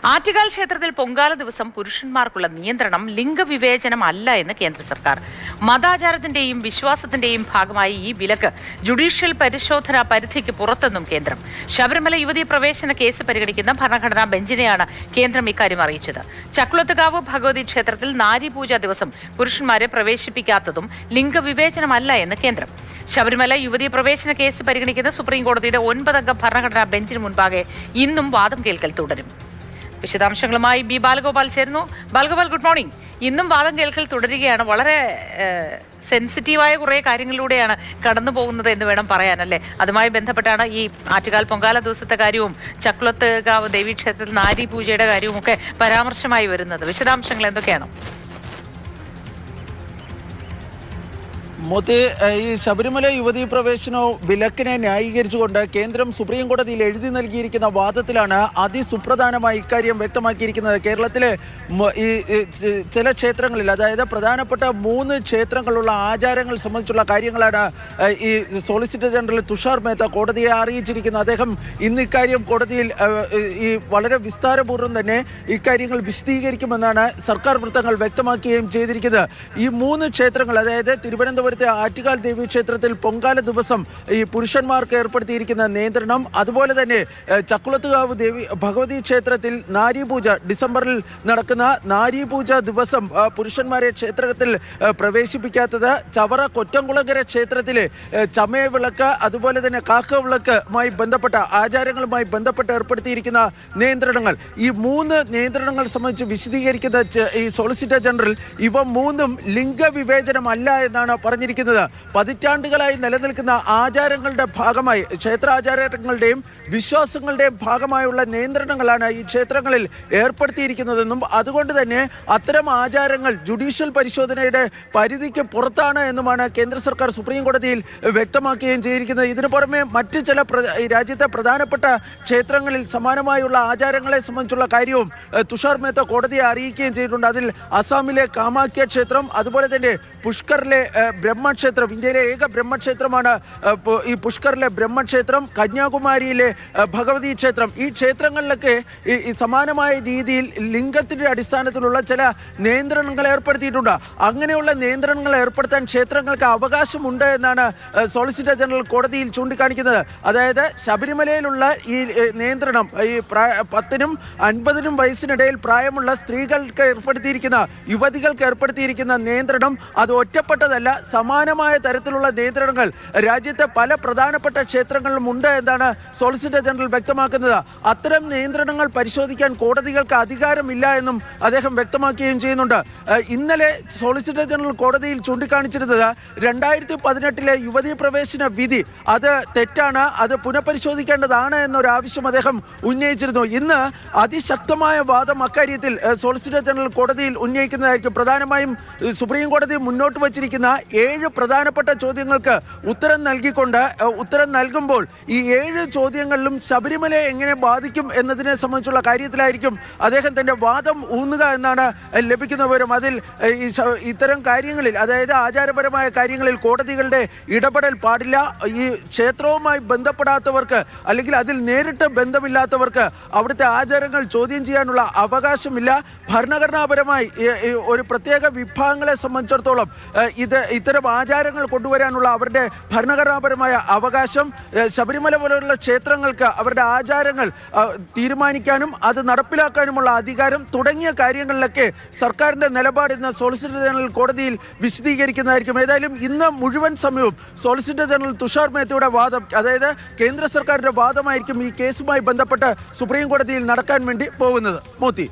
ആറ്റുകാൽ ക്ഷേത്രത്തിൽ പൊങ്കാല ദിവസം പുരുഷന്മാർക്കുള്ള നിയന്ത്രണം ലിംഗവിവേചനം അല്ല എന്ന് കേന്ദ്ര സർക്കാർ. മതാചാരത്തിന്റെയും വിശ്വാസത്തിന്റെയും ഭാഗമായി ഈ വിലക്ക് ജുഡീഷ്യൽ പരിശോധനാ പരിധിക്ക് പുറത്തെന്നും കേന്ദ്രം. ശബരിമല യുവതീ പ്രവേശന കേസ് പരിഗണിക്കുന്ന ഭരണഘടനാ ബെഞ്ചിനെയാണ് കേന്ദ്രം ഇക്കാര്യം അറിയിച്ചത്. ചക്കുളത്തുകാവ് ഭഗവതി ക്ഷേത്രത്തിൽ നാരീപൂജ ദിവസം പുരുഷന്മാരെ പ്രവേശിപ്പിക്കാത്തതും ലിംഗവിവേചനമല്ല എന്ന് കേന്ദ്രം. ശബരിമല യുവതീ പ്രവേശന കേസ് പരിഗണിക്കുന്ന സുപ്രീംകോടതിയുടെ 9-അംഗ ഭരണഘടനാ ബെഞ്ചിന് മുൻപാകെ ഇന്നും വാദം കേൾക്കൽ തുടരും. വിശദാംശങ്ങളുമായി ബി ബാലഗോപാൽ ചേരുന്നു. Balagopal, good morning. ഇന്നും വാദം കേൾക്കൽ തുടരുകയാണ്. വളരെ സെൻസിറ്റീവായ കുറേ കാര്യങ്ങളിലൂടെയാണ് കടന്നു പോകുന്നത് എന്ന് വേണം പറയാനല്ലേ. അതുമായി ബന്ധപ്പെട്ടാണ് ഈ ആറ്റുകാൽ പൊങ്കാല ദിവസത്തെ കാര്യവും ചക്കുളത്തുകാവ് ദേവീക്ഷേത്രത്തിൽ നാരീപൂജയുടെ കാര്യവും ഒക്കെ പരാമർശമായി വരുന്നത്. വിശദാംശങ്ങൾ എന്തൊക്കെയാണ്? മോത്തി, ഈ ശബരിമല യുവതീ പ്രവേശന വിലക്കിനെ ന്യായീകരിച്ചുകൊണ്ട് കേന്ദ്രം സുപ്രീം കോടതിയിൽ എഴുതി നൽകിയിരിക്കുന്ന വാദത്തിലാണ് അതിസുപ്രധാനമായി ഇക്കാര്യം വ്യക്തമാക്കിയിരിക്കുന്നത്. കേരളത്തിലെ ഈ ചില ക്ഷേത്രങ്ങളിൽ, അതായത് പ്രധാനപ്പെട്ട 3 ക്ഷേത്രങ്ങളിലുള്ള ആചാരങ്ങൾ സംബന്ധിച്ചുള്ള കാര്യങ്ങളാണ് ഈ സോളിസിറ്റർ ജനറൽ തുഷാർ മേത്ത കോടതിയെ അറിയിച്ചിരിക്കുന്നത്. അദ്ദേഹം ഇന്ന് ഇക്കാര്യം കോടതിയിൽ ഈ വളരെ വിസ്താരപൂർവ്വം തന്നെ ഇക്കാര്യങ്ങൾ വിശദീകരിക്കുമെന്നാണ് സർക്കാർ വൃത്തങ്ങൾ വ്യക്തമാക്കുകയും ചെയ്തിരിക്കുന്നത്. ഈ 3 ക്ഷേത്രങ്ങൾ, അതായത് തിരുവനന്തപുരത്തെ ആറ്റുകാൽ ദേവി ക്ഷേത്രത്തിൽ പൊങ്കാല ദിവസം ഈ പുരുഷന്മാർക്ക് ഏർപ്പെടുത്തിയിരിക്കുന്ന നിയന്ത്രണം, അതുപോലെ തന്നെ ചക്കുളത്തുകാവ് ദേവി ഭഗവതി ക്ഷേത്രത്തിൽ നാരീപൂജ, ഡിസംബറിൽ നടക്കുന്ന നാരീപൂജ ദിവസം പുരുഷന്മാരെ ക്ഷേത്രത്തിൽ പ്രവേശിപ്പിക്കാത്തത്, ചവറ കൊറ്റംകുളങ്ങര ക്ഷേത്രത്തിലെ ചമയവിളക്ക്, അതുപോലെ തന്നെ കാക്കവിളക്കുമായി ബന്ധപ്പെട്ട ആചാരങ്ങളുമായി ബന്ധപ്പെട്ട് ഏർപ്പെടുത്തിയിരിക്കുന്ന നിയന്ത്രണങ്ങൾ, ഈ 3 നിയന്ത്രണങ്ങൾ സംബന്ധിച്ച് വിശദീകരിക്കുന്ന ഈ സോളിസിറ്റർ ജനറൽ ഇവ 3ഉം ലിംഗവിവേചനമല്ല എന്നാണ് പറഞ്ഞിരിക്കുന്നത്. പതിറ്റാണ്ടുകളായി നിലനിൽക്കുന്ന ആചാരങ്ങളുടെ ഭാഗമായി, ക്ഷേത്രാചാരങ്ങളുടെയും വിശ്വാസങ്ങളുടെയും ഭാഗമായുള്ള നിയന്ത്രണങ്ങളാണ് ഈ ക്ഷേത്രങ്ങളിൽ ഏർപ്പെടുത്തിയിരിക്കുന്നതെന്നും അതുകൊണ്ട് തന്നെ അത്തരം ആചാരങ്ങൾ ജുഡീഷ്യൽ പരിശോധനയുടെ പരിധിക്ക് പുറത്താണ് എന്നുമാണ് കേന്ദ്ര സർക്കാർ സുപ്രീം കോടതിയിൽ വ്യക്തമാക്കുകയും ചെയ്തിരിക്കുന്നത്. ഇതിനു പുറമെ മറ്റ് ചില രാജ്യത്തെ പ്രധാനപ്പെട്ട ക്ഷേത്രങ്ങളിൽ സമാനമായുള്ള ആചാരങ്ങളെ സംബന്ധിച്ചുള്ള കാര്യവും തുഷാർ മേത്ത കോടതിയെ അറിയിക്കുകയും ചെയ്തിട്ടുണ്ട്. അതിൽ അസാമിലെ കാമാഖ്യ ക്ഷേത്രം, അതുപോലെ തന്നെ പുഷ്കറിലെ ബ്രഹ്മക്ഷേത്രം, ഇന്ത്യയിലെ ഏക ബ്രഹ്മക്ഷേത്രമാണ് ഈ പുഷ്കറിലെ ബ്രഹ്മക്ഷേത്രം, കന്യാകുമാരിയിലെ ഭഗവതി ക്ഷേത്രം, ഈ ക്ഷേത്രങ്ങളിലൊക്കെ ഈ സമാനമായ രീതിയിൽ ലിംഗത്തിന്റെ അടിസ്ഥാനത്തിലുള്ള ചില നിയന്ത്രണങ്ങൾ ഏർപ്പെടുത്തിയിട്ടുണ്ട്. അങ്ങനെയുള്ള നിയന്ത്രണങ്ങൾ ഏർപ്പെടുത്താൻ ക്ഷേത്രങ്ങൾക്ക് അവകാശമുണ്ട് എന്നാണ് സോളിസിറ്റർ ജനറൽ കോടതിയിൽ ചൂണ്ടിക്കാണിക്കുന്നത്. അതായത് ശബരിമലയിലുള്ള ഈ നിയന്ത്രണം, ഈ 10നും 50നും വയസ്സിനിടയിൽ പ്രായമുള്ള സ്ത്രീകൾക്ക് ഏർപ്പെടുത്തിയിരിക്കുന്ന, യുവതികൾക്ക് ഏർപ്പെടുത്തിയിരിക്കുന്ന നിയന്ത്രണം അത് ഒറ്റപ്പെട്ടതല്ല. സമാനമായ തരത്തിലുള്ള നിയന്ത്രണങ്ങൾ രാജ്യത്തെ പല പ്രധാനപ്പെട്ട ക്ഷേത്രങ്ങളിലും ഉണ്ട് എന്നാണ് സോളിസിറ്റർ ജനറൽ വ്യക്തമാക്കുന്നത്. അത്തരം നിയന്ത്രണങ്ങൾ പരിശോധിക്കാൻ കോടതികൾക്ക് അധികാരമില്ല എന്നും അദ്ദേഹം വ്യക്തമാക്കുകയും ചെയ്യുന്നുണ്ട്. ഇന്നലെ സോളിസിറ്റർ ജനറൽ കോടതിയിൽ ചൂണ്ടിക്കാണിച്ചിരുന്നത് 2018 യുവതീ പ്രവേശന വിധി അത് തെറ്റാണ്, അത് പുനഃപരിശോധിക്കേണ്ടതാണ് എന്നൊരാവശ്യം അദ്ദേഹം ഉന്നയിച്ചിരുന്നു. ഇന്ന് അതിശക്തമായ വാദം അക്കാര്യത്തിൽ സോളിസിറ്റർ ജനറൽ കോടതിയിൽ ഉന്നയിക്കുന്നതായിരിക്കും. പ്രധാനമായും സുപ്രീം കോടതി മുന്നോട്ട് വച്ചിരിക്കുന്ന 7 പ്രധാനപ്പെട്ട ചോദ്യങ്ങൾക്ക് ഉത്തരം നൽകുമ്പോൾ ഈ 7 ചോദ്യങ്ങളിലും ശബരിമലയെ എങ്ങനെ ബാധിക്കും എന്നതിനെ സംബന്ധിച്ചുള്ള കാര്യത്തിലായിരിക്കും അദ്ദേഹം തന്റെ വാദം ഊന്നുക എന്നാണ് ലഭിക്കുന്ന വിവരം. അതിൽ ഇത്തരം കാര്യങ്ങളിൽ, അതായത് ആചാരപരമായ കാര്യങ്ങളിൽ കോടതികളുടെ ഇടപെടൽ പാടില്ല, ഈ ക്ഷേത്രവുമായി ബന്ധപ്പെടാത്തവർക്ക് അല്ലെങ്കിൽ അതിൽ നേരിട്ട് ബന്ധമില്ലാത്തവർക്ക് അവിടുത്തെ ആചാരങ്ങൾ ചോദ്യം ചെയ്യാനുള്ള അവകാശമില്ല. ഭരണഘടനാപരമായി ഒരു പ്രത്യേക വിഭാഗങ്ങളെ സംബന്ധിച്ചിടത്തോളം ഇത്തരം ആചാരങ്ങൾ കൊണ്ടുവരാനുള്ള അവരുടെ ഭരണഘടനാപരമായ അവകാശം, ശബരിമല പോലെയുള്ള ക്ഷേത്രങ്ങൾക്ക് അവരുടെ ആചാരങ്ങൾ തീരുമാനിക്കാനും അത് നടപ്പിലാക്കാനുമുള്ള അധികാരം തുടങ്ങിയ കാര്യങ്ങളിലൊക്കെ സർക്കാരിന്റെ നിലപാട് ഇന്ന് സോളിസിറ്റർ ജനറൽ കോടതിയിൽ വിശദീകരിക്കുന്നതായിരിക്കും. ഏതായാലും ഇന്ന് മുഴുവൻ സമയവും സോളിസിറ്റർ ജനറൽ തുഷാർ മേത്തയുടെ വാദം, അതായത് കേന്ദ്ര സർക്കാരിന്റെ വാദമായിരിക്കും ഈ കേസുമായി ബന്ധപ്പെട്ട് സുപ്രീം കോടതിയിൽ നടക്കാൻ വേണ്ടി പോകുന്നത്. മോത്തി.